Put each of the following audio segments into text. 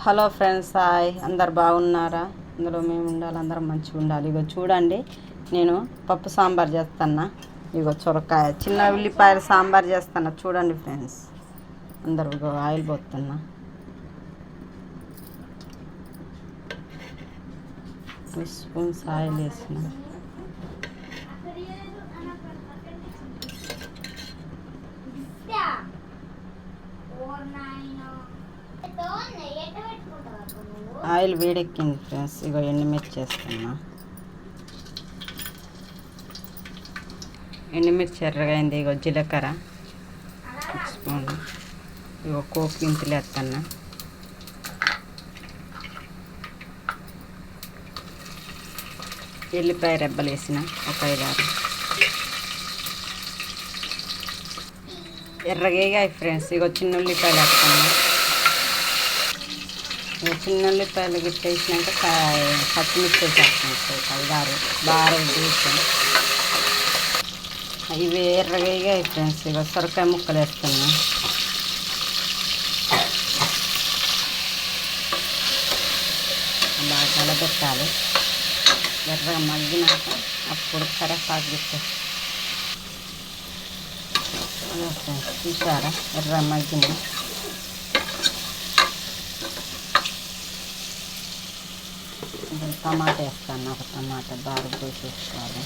Hello friends, hi. అందరు బాగున్నారా? అందులో మేము ఉండాలి, అందరం మంచిగా ఉండాలి. ఇగో చూడండి, నేను పప్పు సాంబార్ చేస్తున్నా. ఇగో సొరకాయ, చిన్న ఉల్లిపాయల సాంబార్ చేస్తున్నా. చూడండి ఫ్రెండ్స్, అందరు ఇగో ఆయిల్ పోతున్నా. 2 స్పూన్స్ ఆయిల్ వేసిన. ఆయిల్ వేడెక్కింది ఫ్రెండ్స్. ఇగో ఎండుమిర్చి వేస్తున్నా. ఎండుమిర్చి ఎర్రగైంది. ఇగో జీలకర్ర 1 స్పూన్. ఇగో కోపు గింతులు వేస్తున్నా. ఎల్లిపాయ రెబ్బలు వేసిన, ఒక 5-6. ఎర్రగేగాయి ఫ్రెండ్స్. ఇగో చిన్న ఉల్లిపాయలు వేస్తున్నా. చిన్న ఉల్లిపాయలు గిట్ట వేసినాక పచ్చిమిర్చి వేసేస్తాను. 5-6 బాగా వేసాను. ఇవి ఎర్రగేగాయి ఫ్రెండ్స్. ఇక సొరకాయ ముక్కలు వేస్తున్నా. బాగా కలబెట్టాలి. ఎర్రగా మగ్గినాక అప్పుడు కరేపాకు పెట్టేస్తాను. ఫ్రెండ్స్ చూసారా, ఎర్ర మగ్గిన. టమాటా వేస్తాను. ఒక టమాటా బాగా పోసేసుకోవాలి.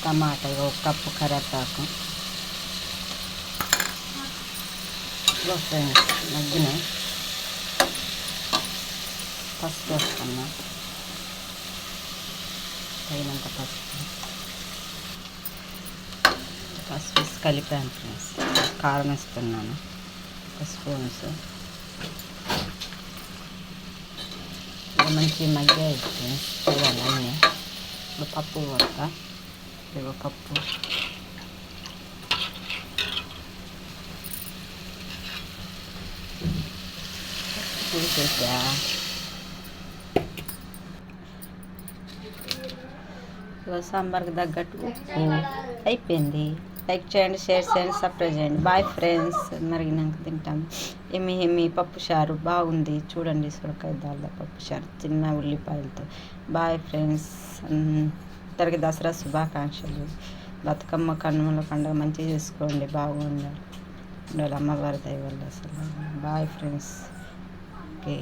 టమాటా 1 కప్పు కరివేపాకు. ఫ్రెండ్స్ మగ్గినాయి. పసుపు వేస్తున్నా, తగినంత పసుపు వేసి కలిపాను ఫ్రెండ్స్. కారం వేస్తున్నాను 1 స్పూన్స్. మంచి మగ్గాయి ఫ్రెండ్స్. చూడాలి అన్నీ. ఇప్పుడు పప్పు కొడతా. ఇదిగో పప్పు. చూసేసా. సాంబార్కి తగ్గట్టు ఉప్పు అయిపోయింది. లైక్ చేయండి, షేర్ చేయండి, సబ్స్క్రైబ్ చేయండి. Bye friends. మరిగినాక తింటాం. ఏమి పప్పు చారు బాగుంది. చూడండి, సొరకాయ దాల్దా పప్పు చారు చిన్న ఉల్లిపాయలతో. Bye friends. అందరికి దసరా శుభాకాంక్షలు. బతుకమ్మ కనుమల పండుగ మంచిగా చేసుకోండి. బాగుండాలి అమ్మవారి దయ వల్ల. అసలు బాయ్ ఫ్రెండ్స్. ఓకే.